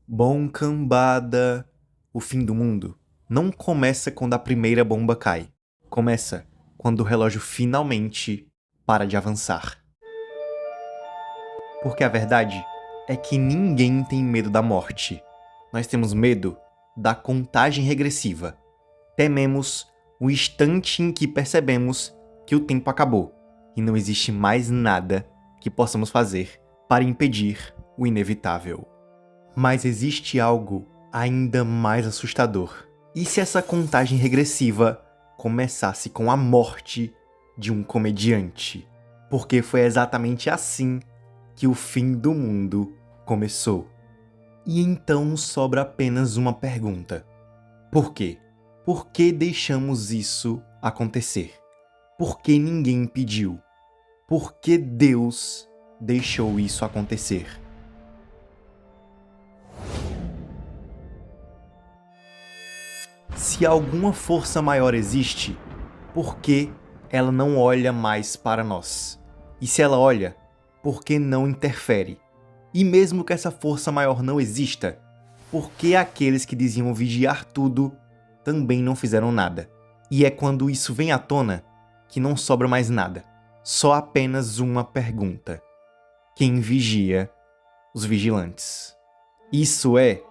Bom cambada, o fim do mundo não começa quando a primeira bomba cai. Começa quando o relógio finalmente para de avançar. Porque a verdade é que ninguém tem medo da morte. Nós temos medo da contagem regressiva. Tememos o instante em que percebemos que o tempo acabou e não existe mais nada que possamos fazer para impedir o inevitável. Mas existe algo ainda mais assustador. E se essa contagem regressiva começasse com a morte de um comediante? Porque foi exatamente assim que o fim do mundo começou. E então sobra apenas uma pergunta. Por quê? Por que deixamos isso acontecer? Por que ninguém pediu? Por que Deus deixou isso acontecer? Se alguma força maior existe, por que ela não olha mais para nós? E se ela olha, por que não interfere? E mesmo que essa força maior não exista, por que aqueles que diziam vigiar tudo também não fizeram nada? E é quando isso vem à tona que não sobra mais nada. Só apenas uma pergunta. Quem vigia os vigilantes? Isso é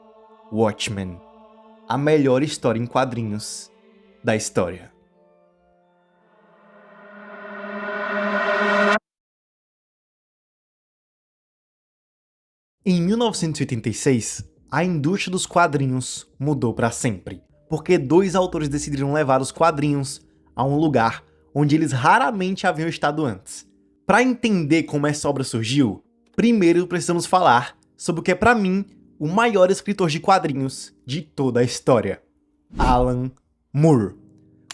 Watchmen. A melhor história em quadrinhos da história. Em 1986, a indústria dos quadrinhos mudou para sempre, porque dois autores decidiram levar os quadrinhos a um lugar onde eles raramente haviam estado antes. Para entender como essa obra surgiu, primeiro precisamos falar sobre o que é para mim o maior escritor de quadrinhos de toda a história, Alan Moore.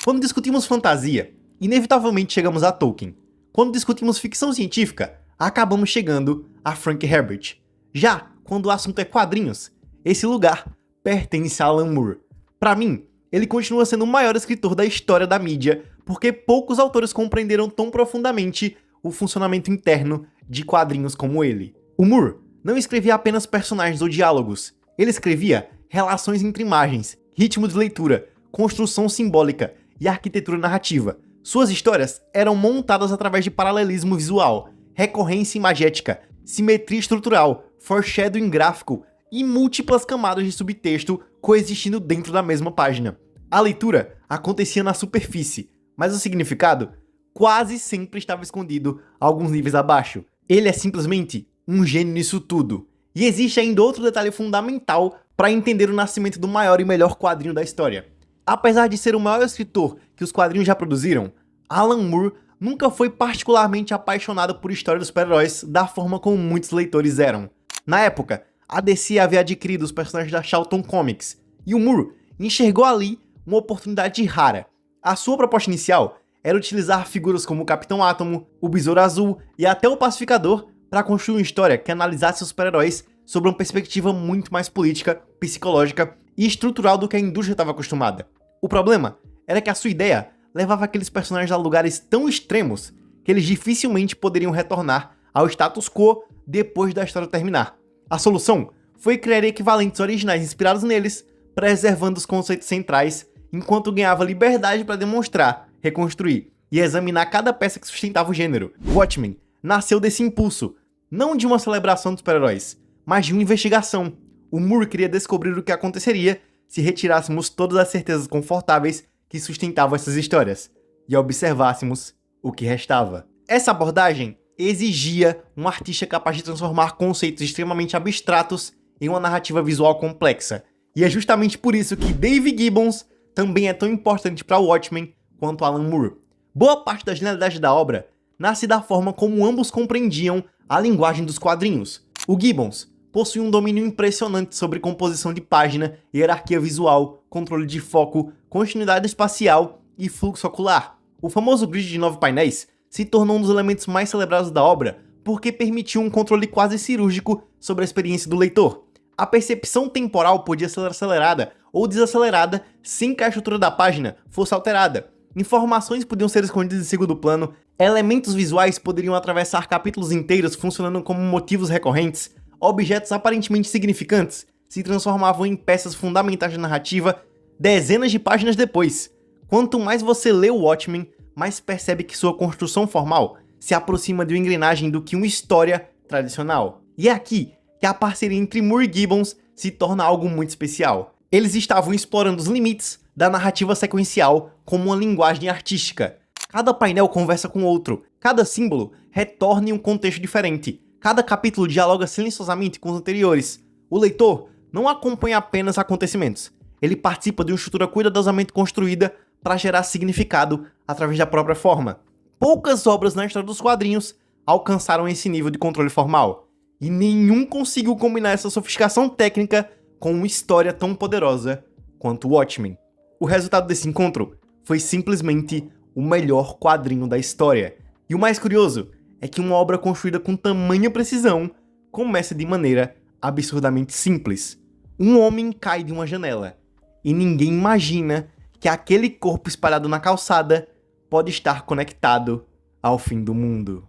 Quando discutimos fantasia, inevitavelmente chegamos a Tolkien. Quando discutimos ficção científica, acabamos chegando a Frank Herbert. Já quando o assunto é quadrinhos, esse lugar pertence a Alan Moore. Para mim, ele continua sendo o maior escritor da história da mídia, porque poucos autores compreenderam tão profundamente o funcionamento interno de quadrinhos como ele. O Moore não escrevia apenas personagens ou diálogos, ele escrevia relações entre imagens, ritmo de leitura, construção simbólica e arquitetura narrativa. Suas histórias eram montadas através de paralelismo visual, recorrência imagética, simetria estrutural, foreshadowing gráfico e múltiplas camadas de subtexto coexistindo dentro da mesma página. A leitura acontecia na superfície, mas o significado quase sempre estava escondido alguns níveis abaixo. Ele é simplesmente um gênio nisso tudo. E existe ainda outro detalhe fundamental para entender o nascimento do maior e melhor quadrinho da história. Apesar de ser o maior escritor que os quadrinhos já produziram, Alan Moore nunca foi particularmente apaixonado por histórias dos super-heróis da forma como muitos leitores eram. Na época, a DC havia adquirido os personagens da Charlton Comics, e o Moore enxergou ali uma oportunidade rara. A sua proposta inicial era utilizar figuras como o Capitão Átomo, o Besouro Azul e até o Pacificador para construir uma história que analisasse os super-heróis sob uma perspectiva muito mais política, psicológica e estrutural do que a indústria estava acostumada. O problema era que a sua ideia levava aqueles personagens a lugares tão extremos que eles dificilmente poderiam retornar ao status quo depois da história terminar. A solução foi criar equivalentes originais inspirados neles, preservando os conceitos centrais, enquanto ganhava liberdade para demonstrar, reconstruir e examinar cada peça que sustentava o gênero. Watchmen nasceu desse impulso, não de uma celebração dos super-heróis, mas de uma investigação. O Moore queria descobrir o que aconteceria se retirássemos todas as certezas confortáveis que sustentavam essas histórias e observássemos o que restava. Essa abordagem exigia um artista capaz de transformar conceitos extremamente abstratos em uma narrativa visual complexa. E é justamente por isso que Dave Gibbons também é tão importante para Watchmen quanto Alan Moore. Boa parte da genialidade da obra nasce da forma como ambos compreendiam a linguagem dos quadrinhos. O Gibbons possui um domínio impressionante sobre composição de página, hierarquia visual, controle de foco, continuidade espacial e fluxo ocular. O famoso grid de 9 painéis se tornou um dos elementos mais celebrados da obra porque permitiu um controle quase cirúrgico sobre a experiência do leitor. A percepção temporal podia ser acelerada ou desacelerada sem que a estrutura da página fosse alterada. Informações podiam ser escondidas em segundo plano, elementos visuais poderiam atravessar capítulos inteiros funcionando como motivos recorrentes, objetos aparentemente insignificantes se transformavam em peças fundamentais da narrativa dezenas de páginas depois. Quanto mais você lê o Watchmen, mais percebe que sua construção formal se aproxima de uma engrenagem do que uma história tradicional. E é aqui que a parceria entre Moore e Gibbons se torna algo muito especial. Eles estavam explorando os limites da narrativa sequencial como uma linguagem artística. Cada painel conversa com outro, cada símbolo retorna em um contexto diferente, cada capítulo dialoga silenciosamente com os anteriores. O leitor não acompanha apenas acontecimentos, ele participa de uma estrutura cuidadosamente construída para gerar significado através da própria forma. Poucas obras na história dos quadrinhos alcançaram esse nível de controle formal, e nenhum conseguiu combinar essa sofisticação técnica com uma história tão poderosa quanto Watchmen. O resultado desse encontro foi simplesmente o melhor quadrinho da história. E o mais curioso é que uma obra construída com tamanha precisão começa de maneira absurdamente simples. Um homem cai de uma janela, e ninguém imagina que aquele corpo espalhado na calçada pode estar conectado ao fim do mundo.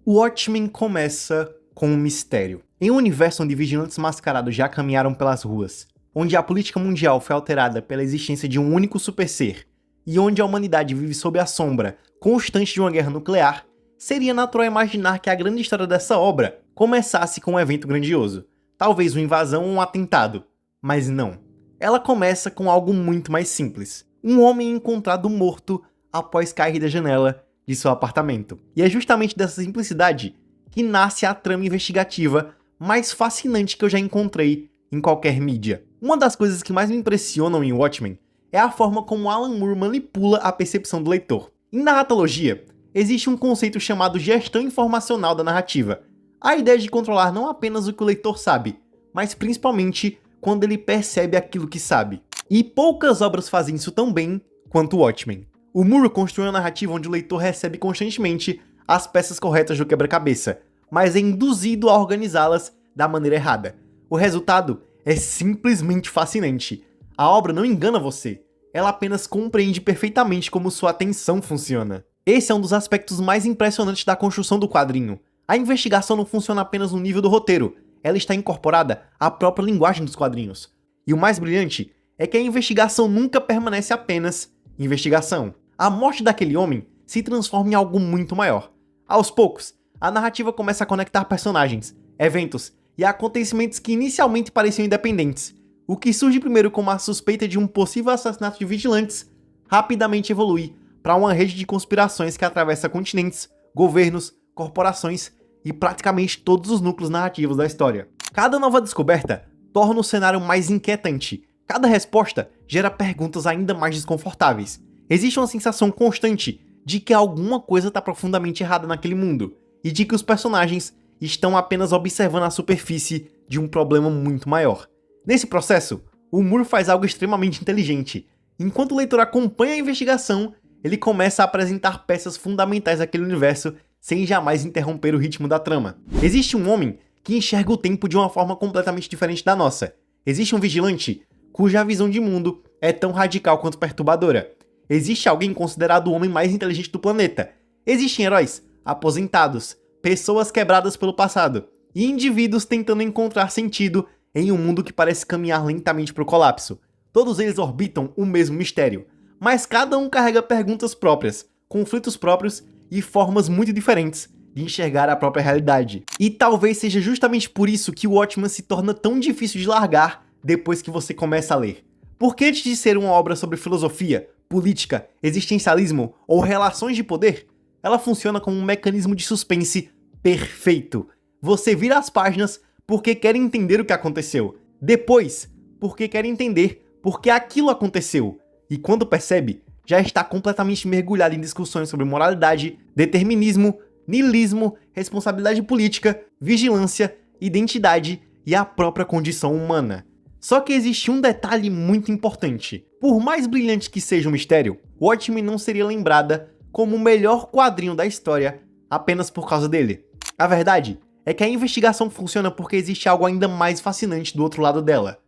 O Watchmen começa com um mistério. Em um universo onde vigilantes mascarados já caminharam pelas ruas, onde a política mundial foi alterada pela existência de um único super-ser, e onde a humanidade vive sob a sombra constante de uma guerra nuclear, seria natural imaginar que a grande história dessa obra começasse com um evento grandioso, talvez uma invasão ou um atentado. Mas não. Ela começa com algo muito mais simples. Um homem encontrado morto após cair da janela de seu apartamento. E é justamente dessa simplicidade que nasce a trama investigativa mais fascinante que eu já encontrei em qualquer mídia. Uma das coisas que mais me impressionam em Watchmen é a forma como Alan Moore manipula a percepção do leitor. Em narratologia, existe um conceito chamado gestão informacional da narrativa. A ideia de controlar não apenas o que o leitor sabe, mas principalmente quando ele percebe aquilo que sabe. E poucas obras fazem isso tão bem quanto Watchmen. O Moore construiu uma narrativa onde o leitor recebe constantemente as peças corretas do quebra-cabeça, mas é induzido a organizá-las da maneira errada. O resultado é simplesmente fascinante. A obra não engana você, ela apenas compreende perfeitamente como sua atenção funciona. Esse é um dos aspectos mais impressionantes da construção do quadrinho. A investigação não funciona apenas no nível do roteiro, ela está incorporada à própria linguagem dos quadrinhos. E o mais brilhante é que a investigação nunca permanece apenas investigação. A morte daquele homem se transforma em algo muito maior. Aos poucos, a narrativa começa a conectar personagens, eventos e acontecimentos que inicialmente pareciam independentes. O que surge primeiro como a suspeita de um possível assassinato de vigilantes, rapidamente evolui para uma rede de conspirações que atravessa continentes, governos, corporações e praticamente todos os núcleos narrativos da história. Cada nova descoberta torna o cenário mais inquietante. Cada resposta gera perguntas ainda mais desconfortáveis. Existe uma sensação constante de que alguma coisa está profundamente errada naquele mundo, e de que os personagens estão apenas observando a superfície de um problema muito maior. Nesse processo, o Moore faz algo extremamente inteligente. Enquanto o leitor acompanha a investigação, ele começa a apresentar peças fundamentais daquele universo sem jamais interromper o ritmo da trama. Existe um homem que enxerga o tempo de uma forma completamente diferente da nossa. Existe um vigilante cuja visão de mundo é tão radical quanto perturbadora. Existe alguém considerado o homem mais inteligente do planeta. Existem heróis, aposentados, pessoas quebradas pelo passado, e indivíduos tentando encontrar sentido em um mundo que parece caminhar lentamente para o colapso. Todos eles orbitam o mesmo mistério, mas cada um carrega perguntas próprias, conflitos próprios e formas muito diferentes de enxergar a própria realidade. E talvez seja justamente por isso que o Watchmen se torna tão difícil de largar depois que você começa a ler. Porque antes de ser uma obra sobre filosofia, política, existencialismo ou relações de poder, ela funciona como um mecanismo de suspense perfeito. Você vira as páginas porque quer entender o que aconteceu. Depois, porque quer entender por que aquilo aconteceu. E quando percebe, já está completamente mergulhado em discussões sobre moralidade, determinismo, niilismo, responsabilidade política, vigilância, identidade e a própria condição humana. Só que existe um detalhe muito importante. Por mais brilhante que seja o mistério, Watchmen não seria lembrada como o melhor quadrinho da história apenas por causa dele. A verdade é que a investigação funciona porque existe algo ainda mais fascinante do outro lado dela.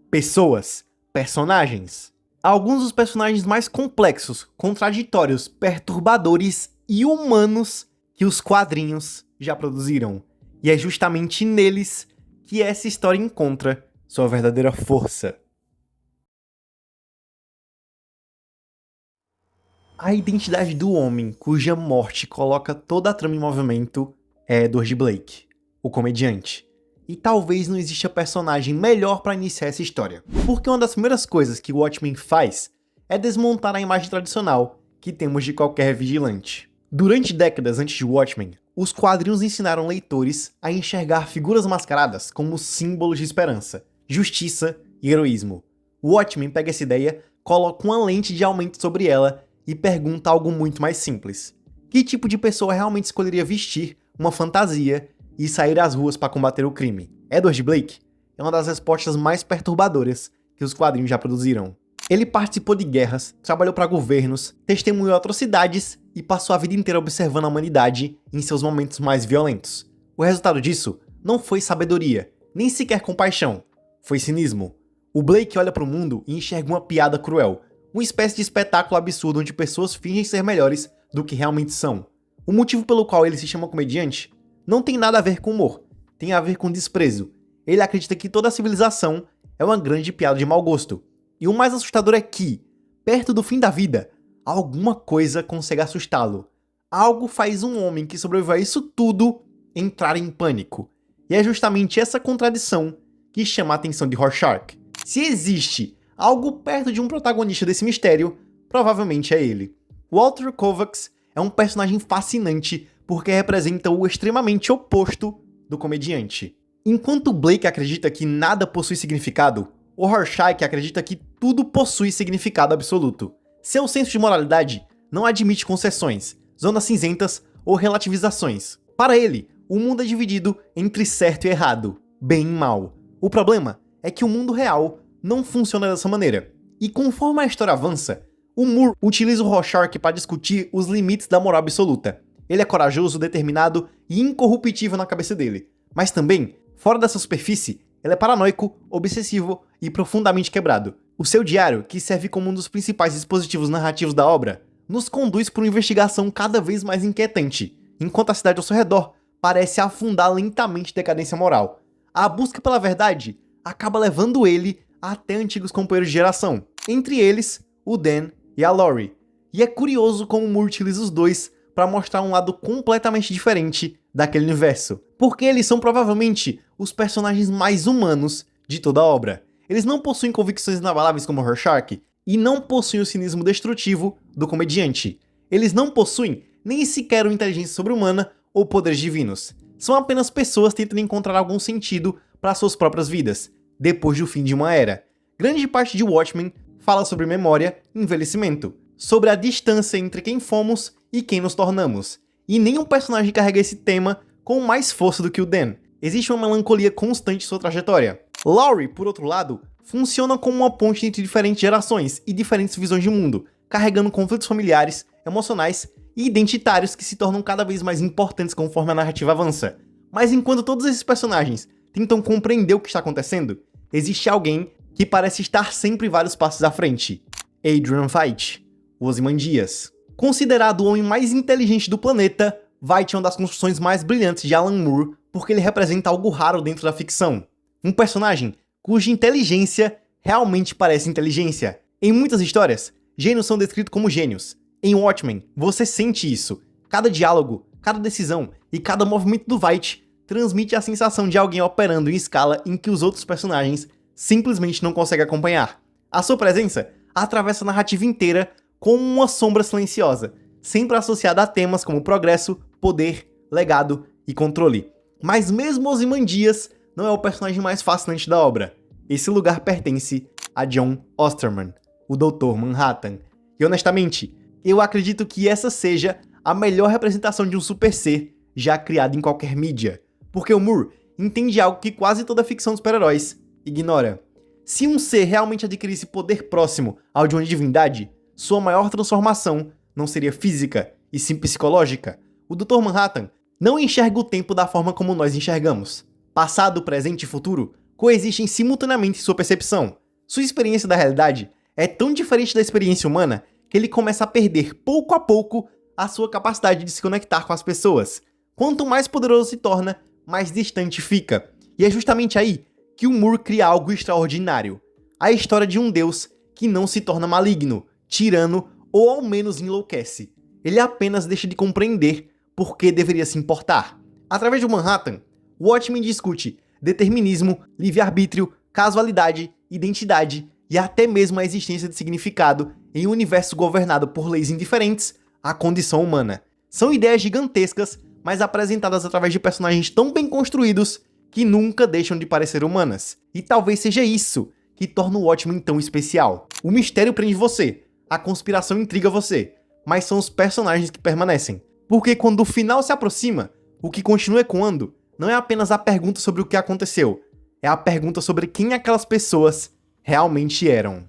Pessoas, personagens. Alguns dos personagens mais complexos, contraditórios, perturbadores e humanos que os quadrinhos já produziram. E é justamente neles que essa história encontra sua verdadeira força. A identidade do homem cuja morte coloca toda a trama em movimento é Edward Blake, o comediante. E talvez não exista personagem melhor para iniciar essa história. Porque uma das primeiras coisas que o Watchmen faz é desmontar a imagem tradicional que temos de qualquer vigilante. Durante décadas antes de Watchmen, os quadrinhos ensinaram leitores a enxergar figuras mascaradas como símbolos de esperança, justiça e heroísmo. O Watchmen pega essa ideia, coloca uma lente de aumento sobre ela e pergunta algo muito mais simples. Que tipo de pessoa realmente escolheria vestir uma fantasia e sair às ruas para combater o crime? Edward Blake é uma das respostas mais perturbadoras que os quadrinhos já produziram. Ele participou de guerras, trabalhou para governos, testemunhou atrocidades e passou a vida inteira observando a humanidade em seus momentos mais violentos. O resultado disso não foi sabedoria, nem sequer compaixão, foi cinismo. O Blake olha para o mundo e enxerga uma piada cruel, uma espécie de espetáculo absurdo onde pessoas fingem ser melhores do que realmente são. O motivo pelo qual ele se chama comediante não tem nada a ver com humor, tem a ver com desprezo. Ele acredita que toda a civilização é uma grande piada de mau gosto. E o mais assustador é que, perto do fim da vida, alguma coisa consegue assustá-lo. Algo faz um homem que sobreviveu a isso tudo entrar em pânico. E é justamente essa contradição que chama a atenção de Rorschach. Se existe algo perto de um protagonista desse mistério, provavelmente é ele. Walter Kovacs é um personagem fascinante porque representa o extremamente oposto do comediante. Enquanto Blake acredita que nada possui significado, o Rorschach acredita que tudo possui significado absoluto. Seu senso de moralidade não admite concessões, zonas cinzentas ou relativizações. Para ele, o mundo é dividido entre certo e errado, bem e mal. O problema é que o mundo real não funciona dessa maneira. E conforme a história avança, o Moore utiliza o Rorschach para discutir os limites da moral absoluta. Ele é corajoso, determinado e incorruptível na cabeça dele. Mas também, fora dessa superfície, ele é paranoico, obsessivo e profundamente quebrado. O seu diário, que serve como um dos principais dispositivos narrativos da obra, nos conduz por uma investigação cada vez mais inquietante, enquanto a cidade ao seu redor parece afundar lentamente em decadência moral. A busca pela verdade acaba levando ele até antigos companheiros de geração, entre eles o Dan e a Laurie. E é curioso como Moore utiliza os dois para mostrar um lado completamente diferente daquele universo, porque eles são provavelmente os personagens mais humanos de toda a obra. Eles não possuem convicções inabaláveis como Rorschach e não possuem o cinismo destrutivo do comediante. Eles não possuem nem sequer uma inteligência sobre-humana ou poderes divinos. São apenas pessoas tentando encontrar algum sentido para suas próprias vidas, depois do fim de uma era. Grande parte de Watchmen fala sobre memória e envelhecimento, sobre a distância entre quem fomos e quem nos tornamos. E nenhum personagem carrega esse tema com mais força do que o Dan. Existe uma melancolia constante em sua trajetória. Laurie, por outro lado, funciona como uma ponte entre diferentes gerações e diferentes visões de mundo, carregando conflitos familiares, emocionais e identitários que se tornam cada vez mais importantes conforme a narrativa avança. Mas enquanto todos esses personagens tentam compreender o que está acontecendo, existe alguém que parece estar sempre vários passos à frente. Adrian Veidt, Ozymandias. Considerado o homem mais inteligente do planeta, Veidt é uma das construções mais brilhantes de Alan Moore porque ele representa algo raro dentro da ficção. Um personagem cuja inteligência realmente parece inteligência. Em muitas histórias, gênios são descritos como gênios. Em Watchmen, você sente isso. Cada diálogo, cada decisão e cada movimento do Veidt transmite a sensação de alguém operando em escala em que os outros personagens simplesmente não conseguem acompanhar. A sua presença atravessa a narrativa inteira como uma sombra silenciosa, sempre associada a temas como progresso, poder, legado e controle. Mas mesmo Ozymandias não é o personagem mais fascinante da obra. Esse lugar pertence a John Osterman, o Dr. Manhattan. E honestamente, eu acredito que essa seja a melhor representação de um super ser já criado em qualquer mídia. Porque o Moore entende algo que quase toda ficção de super-heróis ignora. Se um ser realmente adquirisse poder próximo ao de uma divindade, sua maior transformação não seria física, e sim psicológica. O Dr. Manhattan não enxerga o tempo da forma como nós enxergamos. Passado, presente e futuro coexistem simultaneamente em sua percepção. Sua experiência da realidade é tão diferente da experiência humana que ele começa a perder pouco a pouco a sua capacidade de se conectar com as pessoas. Quanto mais poderoso se torna, mais distante fica. E é justamente aí que o Moore cria algo extraordinário. A história de um deus que não se torna maligno, tirano ou ao menos enlouquece. Ele apenas deixa de compreender por que deveria se importar. Através do Manhattan, Watchmen discute determinismo, livre-arbítrio, casualidade, identidade e até mesmo a existência de significado em um universo governado por leis indiferentes à condição humana. São ideias gigantescas, mas apresentadas através de personagens tão bem construídos que nunca deixam de parecer humanas. E talvez seja isso que torna o Watchmen tão especial. O mistério prende você, a conspiração intriga você, mas são os personagens que permanecem. Porque quando o final se aproxima, o que continua ecoando não é apenas a pergunta sobre o que aconteceu, é a pergunta sobre quem aquelas pessoas realmente eram.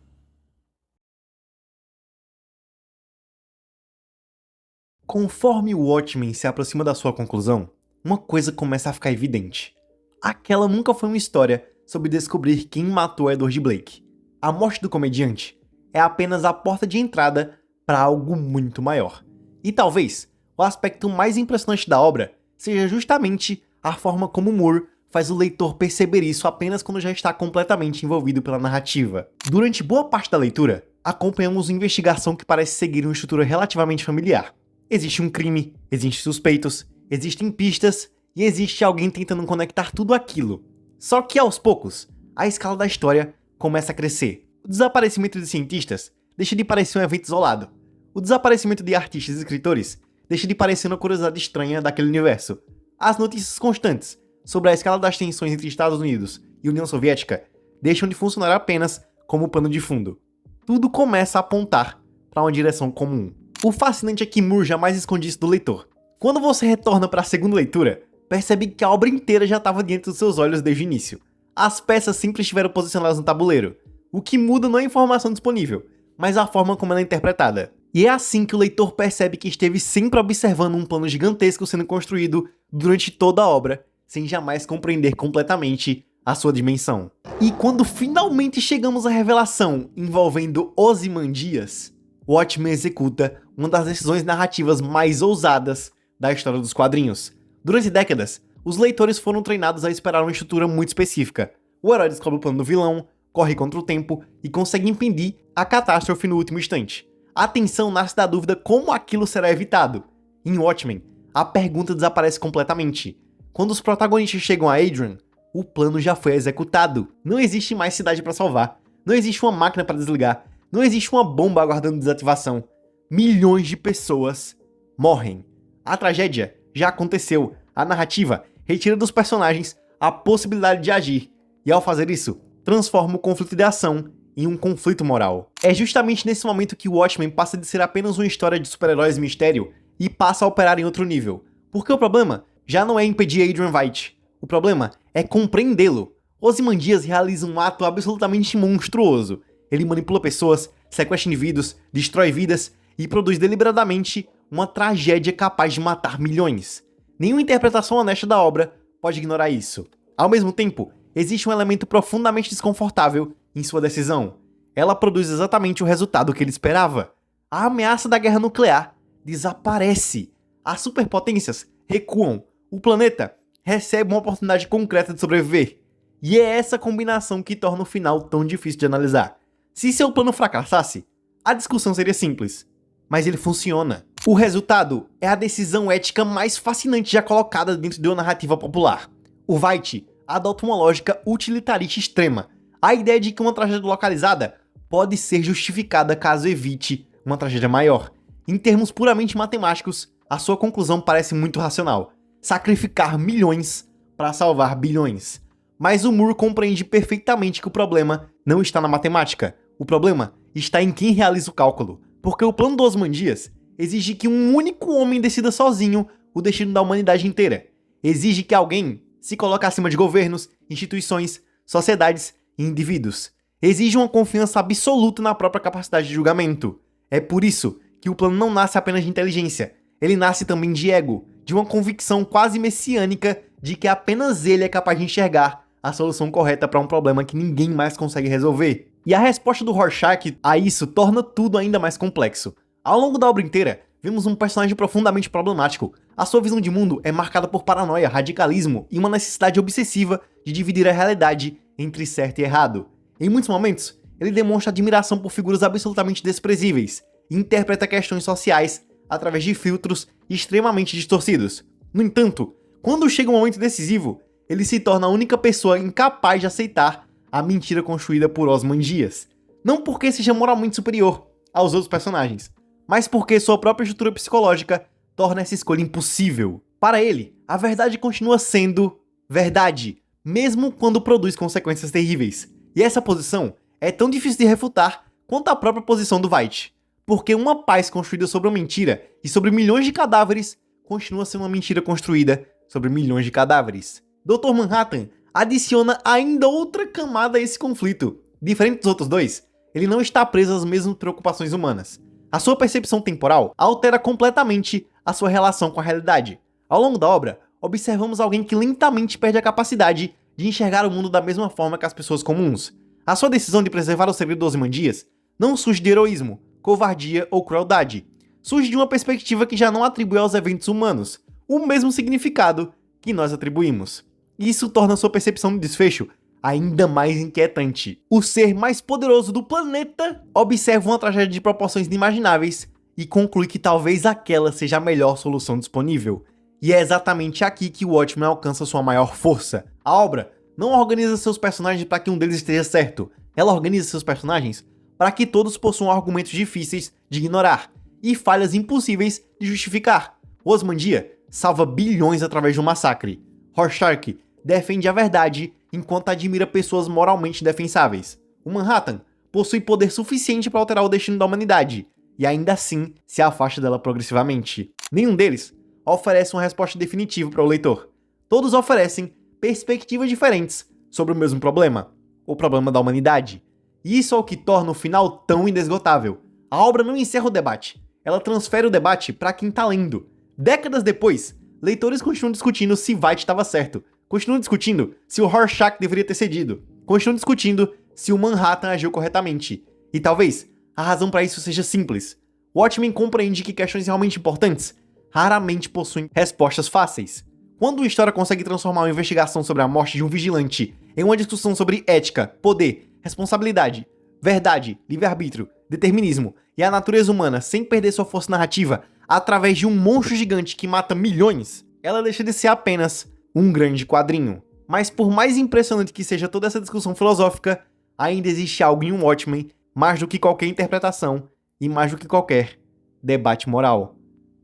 Conforme o Watchmen se aproxima da sua conclusão, uma coisa começa a ficar evidente. Aquela nunca foi uma história sobre descobrir quem matou Edward Blake. A morte do comediante é apenas a porta de entrada para algo muito maior. E talvez o aspecto mais impressionante da obra seja justamente a forma como Moore faz o leitor perceber isso apenas quando já está completamente envolvido pela narrativa. Durante boa parte da leitura, acompanhamos uma investigação que parece seguir uma estrutura relativamente familiar. Existe um crime, existem suspeitos, existem pistas e existe alguém tentando conectar tudo aquilo. Só que aos poucos, a escala da história começa a crescer. O desaparecimento de cientistas deixa de parecer um evento isolado. O desaparecimento de artistas e escritores deixa de parecer uma curiosidade estranha daquele universo. As notícias constantes sobre a escala das tensões entre Estados Unidos e União Soviética deixam de funcionar apenas como pano de fundo. Tudo começa a apontar para uma direção comum. O fascinante é que Moore jamais esconde isso do leitor. Quando você retorna para a segunda leitura, percebe que a obra inteira já estava diante dos seus olhos desde o início. As peças sempre estiveram posicionadas no tabuleiro. O que muda não é a informação disponível, mas a forma como ela é interpretada. E é assim que o leitor percebe que esteve sempre observando um plano gigantesco sendo construído durante toda a obra, sem jamais compreender completamente a sua dimensão. E quando finalmente chegamos à revelação envolvendo Ozymandias, Watchmen executa uma das decisões narrativas mais ousadas da história dos quadrinhos. Durante décadas, os leitores foram treinados a esperar uma estrutura muito específica. O herói descobre o plano do vilão, corre contra o tempo e consegue impedir a catástrofe no último instante. A tensão nasce da dúvida como aquilo será evitado. Em Watchmen, a pergunta desaparece completamente. Quando os protagonistas chegam a Adrian, o plano já foi executado. Não existe mais cidade para salvar. Não existe uma máquina para desligar. Não existe uma bomba aguardando desativação. Milhões de pessoas morrem. A tragédia já aconteceu. A narrativa retira dos personagens a possibilidade de agir. E ao fazer isso, transforma o conflito de ação em um conflito moral. É justamente nesse momento que o Watchmen passa de ser apenas uma história de super-heróis e mistério e passa a operar em outro nível. Porque o problema já não é impedir Adrian Veidt. O problema é compreendê-lo. Ozymandias realiza um ato absolutamente monstruoso. Ele manipula pessoas, sequestra indivíduos, destrói vidas e produz deliberadamente uma tragédia capaz de matar milhões. Nenhuma interpretação honesta da obra pode ignorar isso. Ao mesmo tempo, existe um elemento profundamente desconfortável em sua decisão. Ela produz exatamente o resultado que ele esperava. A ameaça da guerra nuclear desaparece. As superpotências recuam. O planeta recebe uma oportunidade concreta de sobreviver. E é essa combinação que torna o final tão difícil de analisar. Se seu plano fracassasse, a discussão seria simples. Mas ele funciona. O resultado é a decisão ética mais fascinante já colocada dentro de uma narrativa popular. O Veidt adota uma lógica utilitarista extrema. A ideia de que uma tragédia localizada pode ser justificada caso evite uma tragédia maior. Em termos puramente matemáticos, a sua conclusão parece muito racional. Sacrificar milhões para salvar bilhões. Mas o Moore compreende perfeitamente que o problema não está na matemática. O problema está em quem realiza o cálculo. Porque o plano do Ozymandias exige que um único homem decida sozinho o destino da humanidade inteira. Exige que alguém se coloque acima de governos, instituições, sociedades e indivíduos. Exige uma confiança absoluta na própria capacidade de julgamento. É por isso que o plano não nasce apenas de inteligência. Ele nasce também de ego, de uma convicção quase messiânica de que apenas ele é capaz de enxergar a solução correta para um problema que ninguém mais consegue resolver. E a resposta do Rorschach a isso torna tudo ainda mais complexo. Ao longo da obra inteira, vemos um personagem profundamente problemático. A sua visão de mundo é marcada por paranoia, radicalismo e uma necessidade obsessiva de dividir a realidade entre certo e errado. Em muitos momentos, ele demonstra admiração por figuras absolutamente desprezíveis e interpreta questões sociais através de filtros extremamente distorcidos. No entanto, quando chega um momento decisivo, ele se torna a única pessoa incapaz de aceitar a mentira construída por Ozymandias. Não porque seja moralmente superior aos outros personagens, mas porque sua própria estrutura psicológica torna essa escolha impossível. Para ele, a verdade continua sendo verdade, mesmo quando produz consequências terríveis. E essa posição é tão difícil de refutar quanto a própria posição do Veidt, porque uma paz construída sobre uma mentira e sobre milhões de cadáveres continua sendo uma mentira construída sobre milhões de cadáveres. Dr. Manhattan adiciona ainda outra camada a esse conflito. Diferente dos outros dois, ele não está preso às mesmas preocupações humanas. A sua percepção temporal altera completamente a sua relação com a realidade. Ao longo da obra, observamos alguém que lentamente perde a capacidade de enxergar o mundo da mesma forma que as pessoas comuns. A sua decisão de preservar o segredo dos Ozymandias não surge de heroísmo, covardia ou crueldade. Surge de uma perspectiva que já não atribui aos eventos humanos o mesmo significado que nós atribuímos. Isso torna sua percepção do desfecho ainda mais inquietante. O ser mais poderoso do planeta observa uma tragédia de proporções inimagináveis e conclui que talvez aquela seja a melhor solução disponível. E é exatamente aqui que o Watchmen alcança sua maior força. A obra não organiza seus personagens para que um deles esteja certo. Ela organiza seus personagens para que todos possuam argumentos difíceis de ignorar e falhas impossíveis de justificar. Ozymandias salva bilhões através de um massacre. Rorschach defende a verdade enquanto admira pessoas moralmente indefensáveis. O Manhattan possui poder suficiente para alterar o destino da humanidade, e ainda assim se afasta dela progressivamente. Nenhum deles oferece uma resposta definitiva para o leitor. Todos oferecem perspectivas diferentes sobre o mesmo problema, o problema da humanidade. E isso é o que torna o final tão inesgotável. A obra não encerra o debate, ela transfere o debate para quem está lendo. Décadas depois, leitores continuam discutindo se Veidt estava certo, continuam discutindo se o Rorschach deveria ter cedido, continuam discutindo se o Manhattan agiu corretamente. E talvez a razão para isso seja simples. Watchmen compreende que questões realmente importantes raramente possuem respostas fáceis. Quando uma história consegue transformar uma investigação sobre a morte de um vigilante em uma discussão sobre ética, poder, responsabilidade, verdade, livre-arbítrio, determinismo e a natureza humana sem perder sua força narrativa através de um monstro gigante que mata milhões, ela deixa de ser apenas um grande quadrinho. Mas por mais impressionante que seja toda essa discussão filosófica, ainda existe algo em um Watchmen mais do que qualquer interpretação e mais do que qualquer debate moral.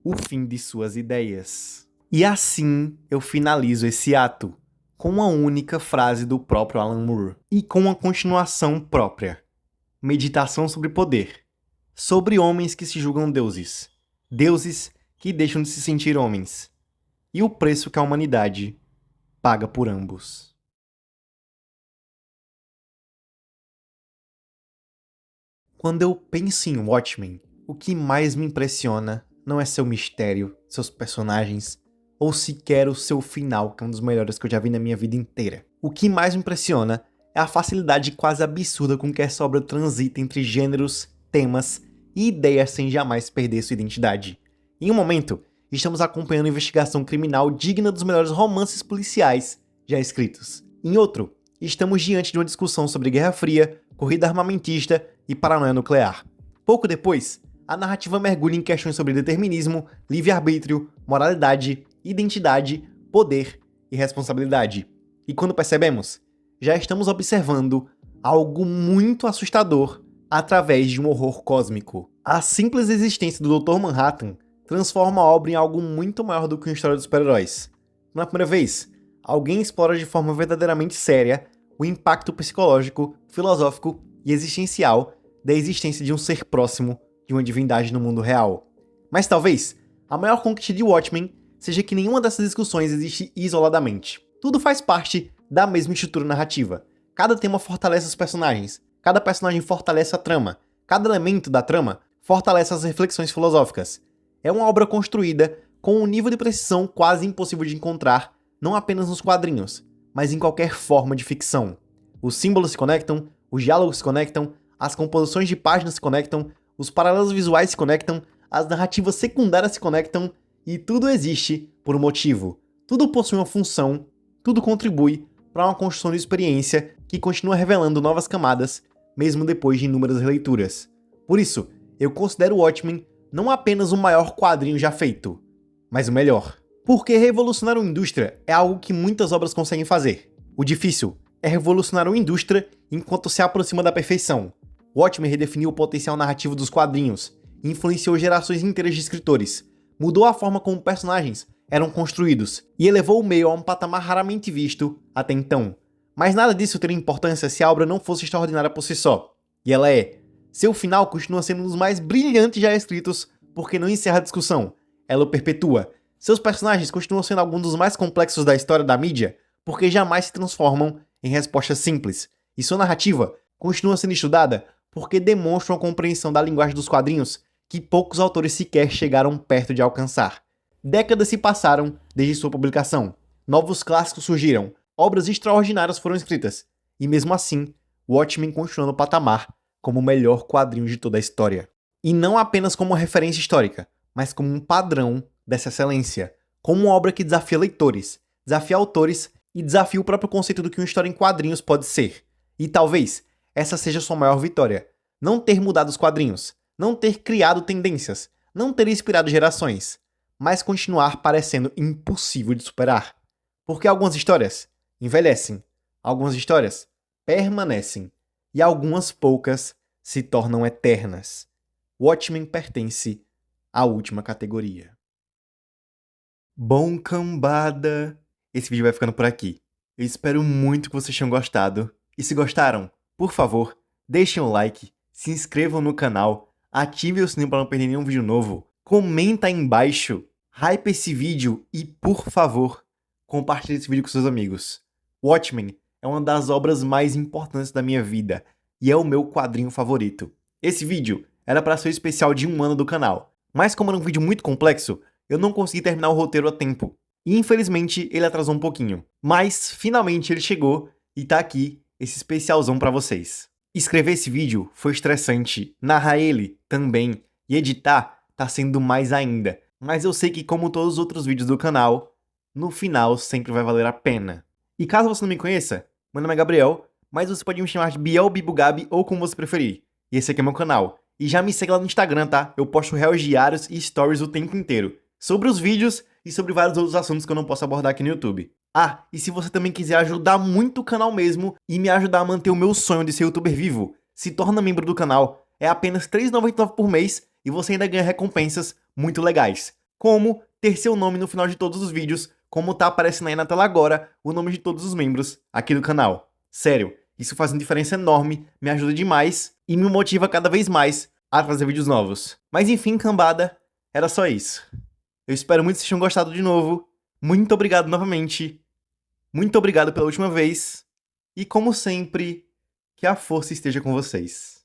O fim de suas ideias. E assim eu finalizo esse ato, com uma única frase do próprio Alan Moore, e com uma continuação própria. Meditação sobre poder. Sobre homens que se julgam deuses. Deuses que deixam de se sentir homens. E o preço que a humanidade paga por ambos. Quando eu penso em Watchmen, o que mais me impressiona não é seu mistério, seus personagens, ou sequer o seu final, que é um dos melhores que eu já vi na minha vida inteira. O que mais me impressiona é a facilidade quase absurda com que essa obra transita entre gêneros, temas e ideias sem jamais perder sua identidade. Em um momento, estamos acompanhando uma investigação criminal digna dos melhores romances policiais já escritos. Em outro, estamos diante de uma discussão sobre Guerra Fria, corrida armamentista e paranoia nuclear. Pouco depois, a narrativa mergulha em questões sobre determinismo, livre-arbítrio, moralidade, identidade, poder e responsabilidade. E quando percebemos, já estamos observando algo muito assustador através de um horror cósmico. A simples existência do Dr. Manhattan transforma a obra em algo muito maior do que uma história de super-heróis. Pela primeira vez, alguém explora de forma verdadeiramente séria o impacto psicológico, filosófico e existencial da existência de um ser próximo de uma divindade no mundo real. Mas talvez a maior conquista de Watchmen seja que nenhuma dessas discussões existe isoladamente. Tudo faz parte da mesma estrutura narrativa. Cada tema fortalece os personagens, cada personagem fortalece a trama, cada elemento da trama fortalece as reflexões filosóficas. É uma obra construída com um nível de precisão quase impossível de encontrar, não apenas nos quadrinhos, mas em qualquer forma de ficção. Os símbolos se conectam, os diálogos se conectam, as composições de páginas se conectam, os paralelos visuais se conectam, as narrativas secundárias se conectam e tudo existe por um motivo. Tudo possui uma função, tudo contribui para uma construção de experiência que continua revelando novas camadas, mesmo depois de inúmeras releituras. Por isso, eu considero Watchmen não apenas o maior quadrinho já feito, mas o melhor. Porque revolucionar uma indústria é algo que muitas obras conseguem fazer. O difícil é revolucionar uma indústria enquanto se aproxima da perfeição. Watchmen redefiniu o potencial narrativo dos quadrinhos, influenciou gerações inteiras de escritores, mudou a forma como personagens eram construídos e elevou o meio a um patamar raramente visto até então. Mas nada disso teria importância se a obra não fosse extraordinária por si só. E ela é. Seu final continua sendo um dos mais brilhantes já escritos, porque não encerra a discussão, ela o perpetua. Seus personagens continuam sendo alguns dos mais complexos da história da mídia, porque jamais se transformam em respostas simples. E sua narrativa continua sendo estudada porque demonstra uma compreensão da linguagem dos quadrinhos que poucos autores sequer chegaram perto de alcançar. Décadas se passaram desde sua publicação. Novos clássicos surgiram, obras extraordinárias foram escritas, e mesmo assim, Watchmen continua no patamar como o melhor quadrinho de toda a história. E não apenas como uma referência histórica, mas como um padrão dessa excelência, como uma obra que desafia leitores, desafia autores e desafia o próprio conceito do que uma história em quadrinhos pode ser. E talvez essa seja sua maior vitória. Não ter mudado os quadrinhos, não ter criado tendências, não ter inspirado gerações, mas continuar parecendo impossível de superar. Porque algumas histórias envelhecem, algumas histórias permanecem, e algumas poucas se tornam eternas. Watchmen pertence à última categoria. Bom, cambada, esse vídeo vai ficando por aqui. Eu espero muito que vocês tenham gostado. E se gostaram, por favor, deixem um like, se inscrevam no canal, ativem o sininho para não perder nenhum vídeo novo, comenta aí embaixo, hype esse vídeo e, por favor, compartilhe esse vídeo com seus amigos. Watchmen é uma das obras mais importantes da minha vida e é o meu quadrinho favorito. Esse vídeo era para ser o especial de 1 ano do canal, mas como era um vídeo muito complexo, eu não consegui terminar o roteiro a tempo. E infelizmente ele atrasou um pouquinho. Mas finalmente ele chegou e tá aqui esse especialzão pra vocês. Escrever esse vídeo foi estressante, narrar ele também, e editar tá sendo mais ainda. Mas eu sei que, como todos os outros vídeos do canal, no final sempre vai valer a pena. E caso você não me conheça, meu nome é Gabriel, mas você pode me chamar de Biel, Bibo, Gabi ou como você preferir. E esse aqui é meu canal. E já me segue lá no Instagram, tá? Eu posto reels diários e stories o tempo inteiro, sobre os vídeos e sobre vários outros assuntos que eu não posso abordar aqui no YouTube. Ah, e se você também quiser ajudar muito o canal mesmo e me ajudar a manter o meu sonho de ser youtuber vivo, se torna membro do canal. É apenas R$ 3,99 por mês e você ainda ganha recompensas muito legais, como ter seu nome no final de todos os vídeos, como tá aparecendo aí na tela agora o nome de todos os membros aqui do canal. Sério, isso faz uma diferença enorme, me ajuda demais e me motiva cada vez mais a trazer vídeos novos. Mas enfim, cambada, era só isso. Eu espero muito que vocês tenham gostado de novo. Muito obrigado novamente. Muito obrigado pela última vez. E como sempre, que a força esteja com vocês.